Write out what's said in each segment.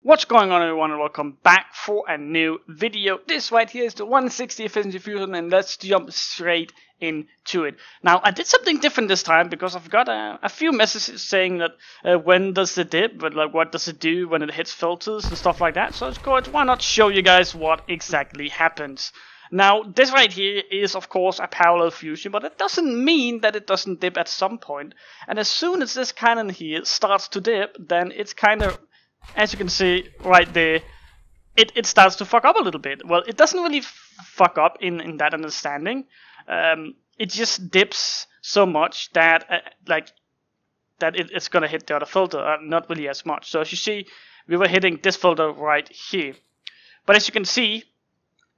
What's going on, everyone, and welcome back for a new video. This right here is the 160 efficiency fusion, and let's jump straight into it. Now, I did something different this time because I've got a few messages saying that when does it dip, but like what does it do when it hits filters and stuff like that. So it's good. Why not show you guys what exactly happens? Now, this right here is, of course, a parallel fusion, but it doesn't mean that it doesn't dip at some point. And as soon as this cannon here starts to dip, then it's kind of, as you can see right there, it starts to fuck up a little bit. Well, it doesn't really fuck up in that understanding. It just dips so much that it's gonna hit the other filter, not really as much. So as you see, we were hitting this filter right here, but as you can see,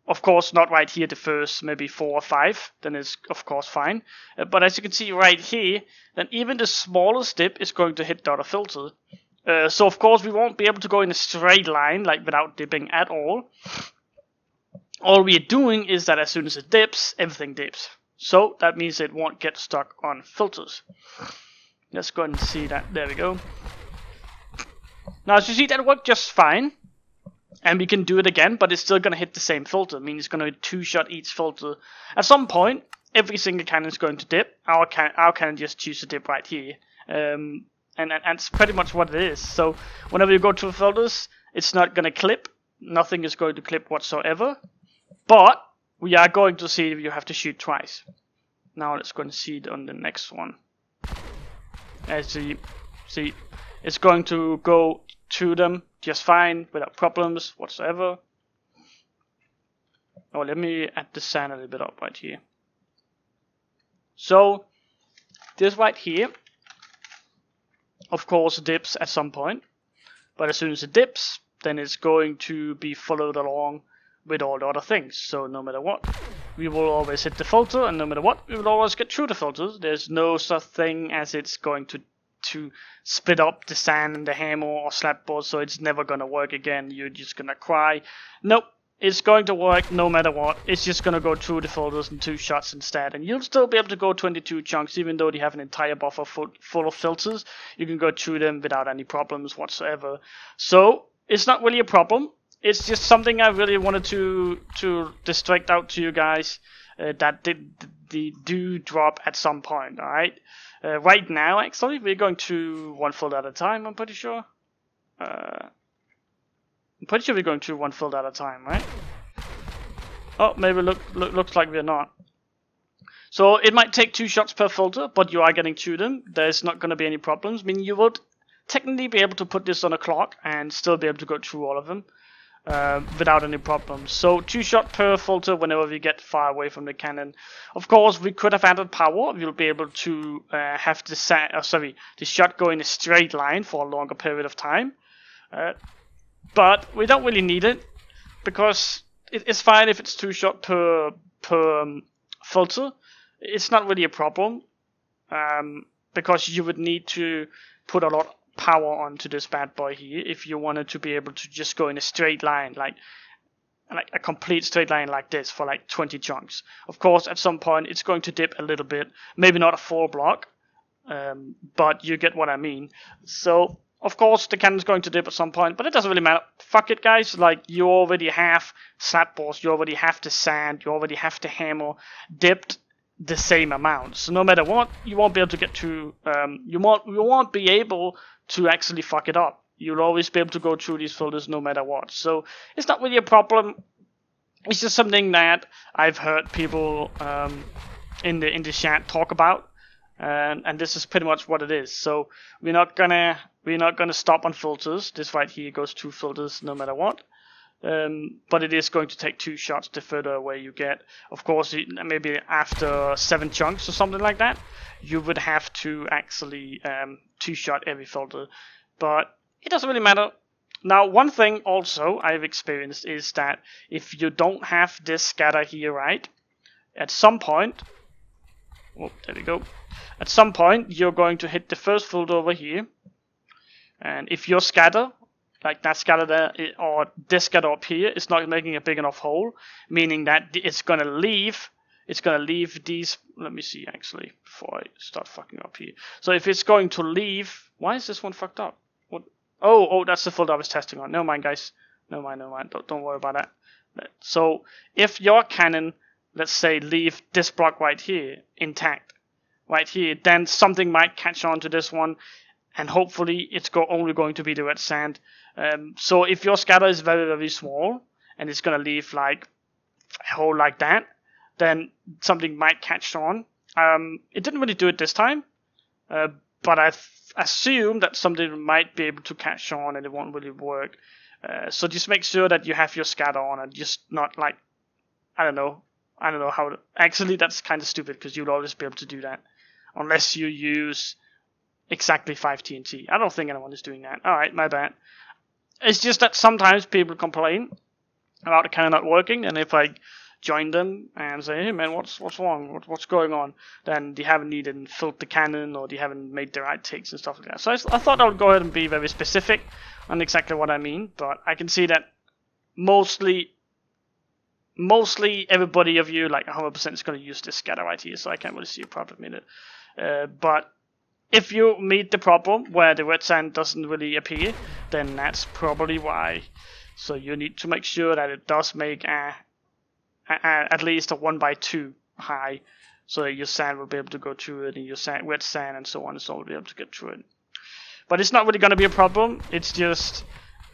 of course, not right here, the first maybe 4 or 5, then it's of course fine. But as you can see right here, then even the smallest dip is going to hit the other filter. So of course we won't be able to go in a straight line, like without dipping at all. All we are doing is that as soon as it dips, everything dips. So that means it won't get stuck on filters. Let's go ahead and see that. There we go. Now as you see, that worked just fine. And we can do it again, but it's still going to hit the same filter. I mean, it's going to two-shot each filter. At some point, every single cannon is going to dip. Our cannon just choose to dip right here. And it's pretty much what it is. So whenever you go to filters, it's not going to clip. Nothing is going to clip whatsoever. But we are going to see if you have to shoot twice. Now let's go and see it on the next one. As you see, it's going to go to them just fine without problems whatsoever. Oh, let me add the sand a little bit up right here. So this right here, of course, dips at some point, but as soon as it dips, then it's going to be followed along with all the other things. So no matter what, we will always hit the filter, and no matter what, we will always get through the filters. There's no such thing as it's going to split up the sand and the hammer or slapboard, so it's never gonna work again. You're just gonna cry. Nope. It's going to work no matter what. It's just going to go through the filters in 2 shots instead. And you'll still be able to go 22 chunks even though they have an entire buffer full of filters. You can go through them without any problems whatsoever. So it's not really a problem. It's just something I really wanted to distract out to you guys, that they do drop at some point. Alright. Right now, actually, we're going to 1 filter at a time, I'm pretty sure. I'm pretty sure we're going through 1 filter at a time, right? Oh, maybe looks like we're not. So it might take 2 shots per filter, but you are getting through them. There's not going to be any problems. I mean, you would technically be able to put this on a clock and still be able to go through all of them without any problems. So 2 shots per filter whenever we get far away from the cannon. Of course, we could have added power. We'll be able to have the shot go in a straight line for a longer period of time. But we don't really need it, because it's fine if it's 2 shots per filter. It's not really a problem, because you would need to put a lot of power onto this bad boy here if you wanted to be able to just go in a straight line, like a complete straight line like this for like 20 chunks. Of course, at some point it's going to dip a little bit, maybe not a full block, but you get what I mean. So of course, the cannon's going to dip at some point, but it doesn't really matter. Fuck it, guys. Like, you already have slapboards, you already have the sand, you already have the hammer dipped the same amount. So no matter what, you won't be able to get to, you won't be able to actually fuck it up. You'll always be able to go through these filters no matter what. So it's not really a problem. It's just something that I've heard people in the chat talk about. And this is pretty much what it is. So we're not gonna stop on filters. This right here goes through filters no matter what. But it is going to take 2 shots the further away you get. Of course, maybe after 7 chunks or something like that, you would have to actually 2-shot every filter. But it doesn't really matter. Now, one thing also I've experienced is that if you don't have this scatter here, right, at some point, oh, there we go. At some point, you're going to hit the first filter over here, and if your scatter, like that scatter there, or this scatter up here, is not making a big enough hole, meaning that it's gonna leave these. Let me see actually before I start fucking up here. So if it's going to leave, why is this one fucked up? What? Oh, that's the folder I was testing on. Never mind, guys. Never mind. Don't worry about that. So if your cannon, let's say, leave this block right here intact, right here, then something might catch on to this one, and hopefully it's only going to be the red sand. So if your scatter is very, very small, and it's going to leave like a hole like that, then something might catch on. It didn't really do it this time, but I assume that something might be able to catch on and it won't really work. So just make sure that you have your scatter on and just not like, I don't know how to, actually that's kind of stupid because you'll always be able to do that unless you use exactly 5 TNT. I don't think anyone is doing that. Alright, my bad. It's just that sometimes people complain about the cannon not working, and if I join them and say, hey man, what's wrong? What's going on? Then they haven't even filled the cannon or they haven't made the right takes and stuff like that. So I thought I would go ahead and be very specific on exactly what I mean, but I can see that mostly everybody of you, like 100%, is going to use this scatter right here, so I can't really see a problem in it. But if you meet the problem where the red sand doesn't really appear, then that's probably why. So you need to make sure that it does make at least a 1x2 high, so that your sand will be able to go through it, and your red sand and so on and so on will be able to get through it. But it's not really going to be a problem. It's just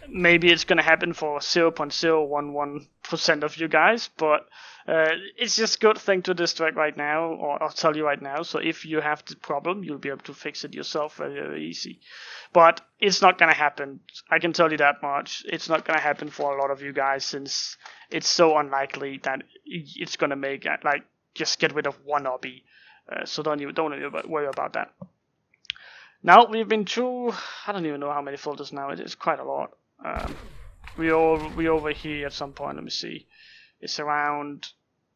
maybe it's going to happen for 0.011% of you guys, but it's just a good thing to distract right now, or I'll tell you right now. So if you have the problem, you'll be able to fix it yourself very, very easy. But it's not going to happen. I can tell you that much. It's not going to happen for a lot of you guys, since it's so unlikely that it's going to make like just get rid of one obby. So don't even worry about that. Now we've been through, I don't even know how many filters now. It is quite a lot. We over here at some point. Let me see. It's around.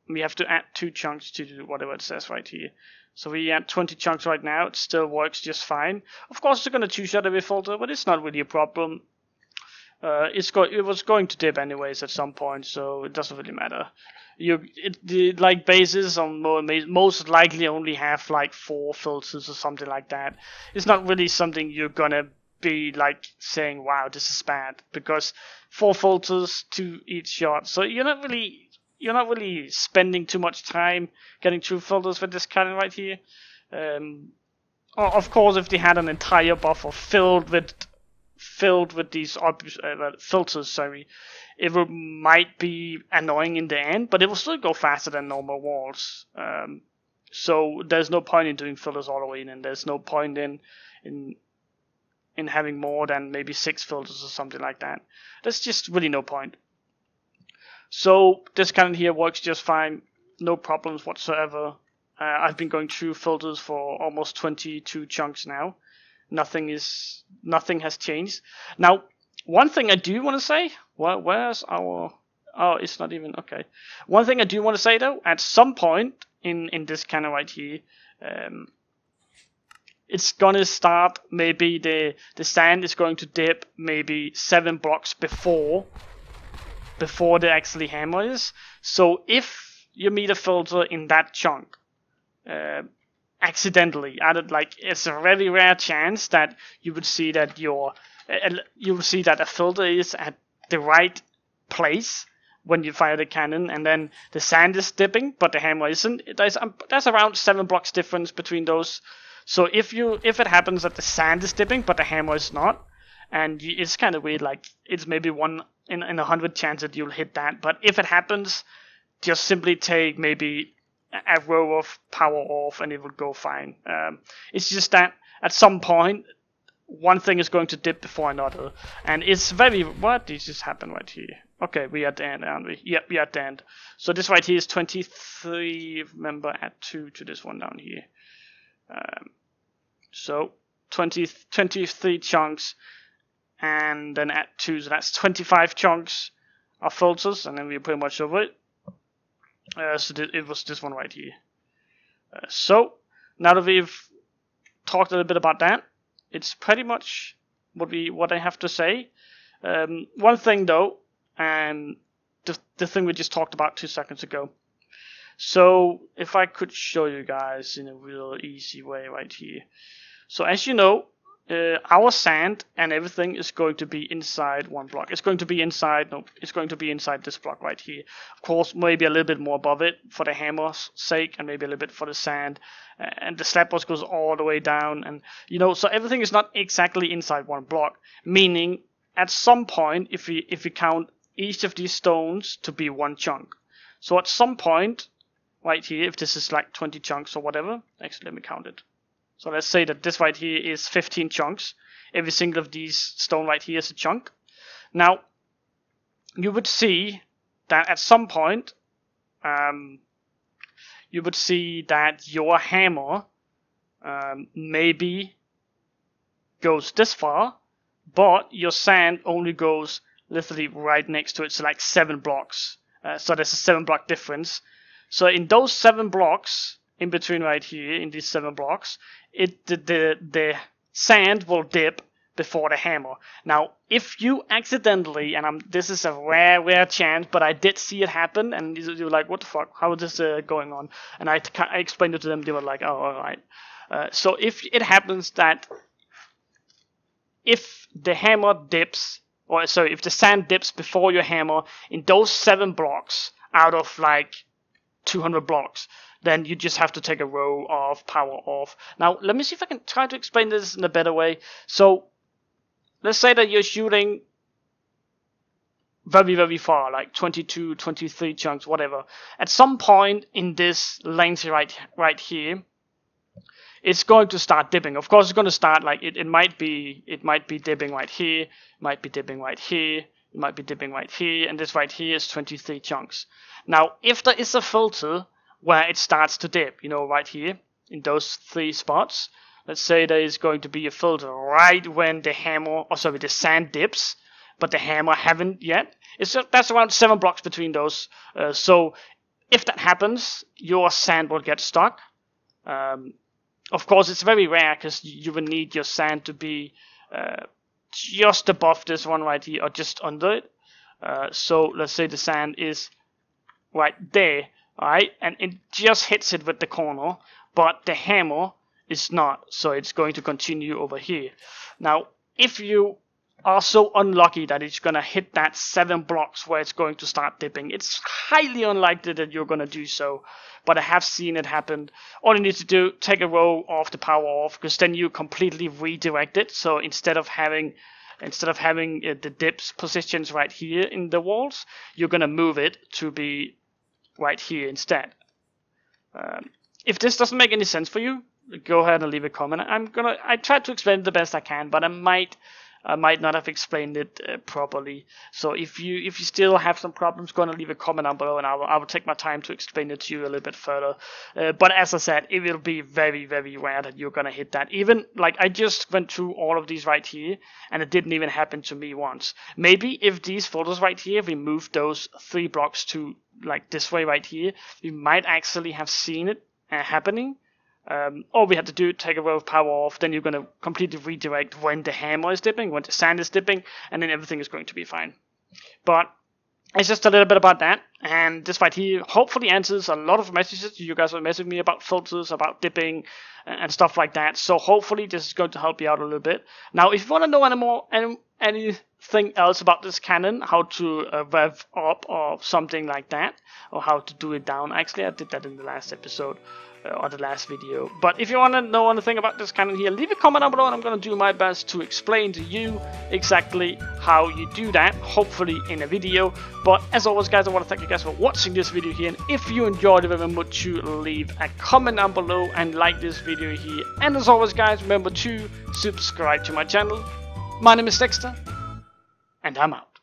We have to add 2 chunks to do whatever it says right here. So we add 20 chunks right now. It still works just fine. Of course, it's going to choose every filter, but it's not really a problem. It was going to dip anyways at some point, so it doesn't really matter. Like bases on most likely only have like 4 filters or something like that. It's not really something you're gonna be like saying, wow, this is bad, because 4 filters to each shot. So you're not really spending too much time getting through filters with this cannon right here. Of course, if they had an entire buffer filled with these filters, it might be annoying in the end, but it will still go faster than normal walls. So there's no point in doing filters all the way in, and there's no point in having more than maybe 6 filters or something like that. There's just really no point. So this cannon here works just fine, no problems whatsoever. I've been going through filters for almost 22 chunks now. Nothing has changed. Now, one thing I do want to say, where's our... Oh, it's not even... Okay. One thing I do want to say, though, at some point in this cannon right here, it's going to start, maybe the sand is going to dip maybe 7 blocks before the actually hammer is. So if you meet a filter in that chunk, accidentally added, like, it's a very rare chance that you would see that a filter is at the right place when you fire the cannon, and then the sand is dipping but the hammer isn't. There's around 7 blocks difference between those. So if it happens that the sand is dipping but the hammer is not, and it's kind of weird, like it's maybe 1 in 100 chance that you'll hit that, but if it happens, just simply take maybe a row of power off and it will go fine. It's just that at some point one thing is going to dip before another, and it's very... What did just happen right here? Okay, we're at the end, aren't we? Yep, we're at the end. So this right here is 23. Remember, add 2 to this one down here. So 23 chunks, and then add 2, so that's 25 chunks of filters, and then we're pretty much over it. So it was this one right here. So now that we've talked a little bit about that, it's pretty much what I have to say. One thing though, and the thing we just talked about 2 seconds ago. So if I could show you guys in a real easy way right here. So as you know, our sand and everything is going to be inside one block. It's going to be inside, no, it's going to be inside this block right here. Of course, maybe a little bit more above it for the hammer's sake, and maybe a little bit for the sand. And the slab boss goes all the way down, and you know, so everything is not exactly inside one block. Meaning, at some point, if we count each of these stones to be one chunk, so at some point, right here, if this is like 20 chunks or whatever, actually let me count it. So let's say that this right here is 15 chunks. Every single of these stone right here is a chunk. Now, you would see that at some point, you would see that your hammer maybe goes this far, but your sand only goes literally right next to it, so like 7 blocks. So there's a 7 block difference. So in those 7 blocks, in between right here, in these 7 blocks, the sand will dip before the hammer. Now, if you accidentally, and this is a rare chance, but I did see it happen, and you were like, what the fuck, how is this going on? And I explained it to them, they were like, oh, alright. So if it happens that, if the hammer dips, or sorry, if the sand dips before your hammer, in those 7 blocks, out of like 200 blocks, then you just have to take a row of power off. Now, let me see if I can try to explain this in a better way. So, let's say that you're shooting very, very far, like 22, 23 chunks, whatever. At some point in this length right here, it's going to start dipping. Of course, it's going to start like it might be dipping right here, it might be dipping right here, it might be dipping right here, and this right here is 23 chunks. Now, if there is a filter where it starts to dip, you know, right here in those 3 spots, let's say there is going to be a filter right when the hammer, or sorry, the sand dips, but the hammer haven't yet. That's around 7 blocks between those. So if that happens, your sand will get stuck. Of course, it's very rare because you will need your sand to be just above this one right here, or just under it. So let's say the sand is right there. Alright, and it just hits it with the corner, but the hammer is not, so it's going to continue over here. Now, if you are so unlucky that it's going to hit that 7 blocks where it's going to start dipping, it's highly unlikely that you're going to do so, but I have seen it happen. All you need to do, take a row of the power off, because then you completely redirect it. So instead of having the dips positions right here in the walls, you're going to move it to be right here instead. If this doesn't make any sense for you, go ahead and leave a comment. I tried to explain it the best I can, but I might not have explained it properly. So if you still have some problems, go ahead and leave a comment down below, and I will take my time to explain it to you a little bit further. But as I said, it will be very, very rare that you're gonna hit that. Even like I just went through all of these right here, and it didn't even happen to me once. Maybe if these photos right here, we moved those 3 blocks to like this way right here, we might actually have seen it happening. All we have to do, take a row of power off, then you're going to completely redirect when the hammer is dipping, when the sand is dipping, and then everything is going to be fine. But it's just a little bit about that, and this right here hopefully answers a lot of messages. You guys are messaging me about filters, about dipping, and stuff like that, so hopefully this is going to help you out a little bit. Now, if you want to know anything else about this cannon, how to rev up or something like that, or how to do it down, actually I did that in the last episode, or the last video. But if you want to know anything about this cannon here, leave a comment down below, and I'm going to do my best to explain to you exactly how you do that, hopefully in a video. But as always, guys, I want to thank you guys for watching this video here, and if you enjoyed it, remember to leave a comment down below and like this video here. And as always, guys, remember to subscribe to my channel. My name is Dexter, and I'm out.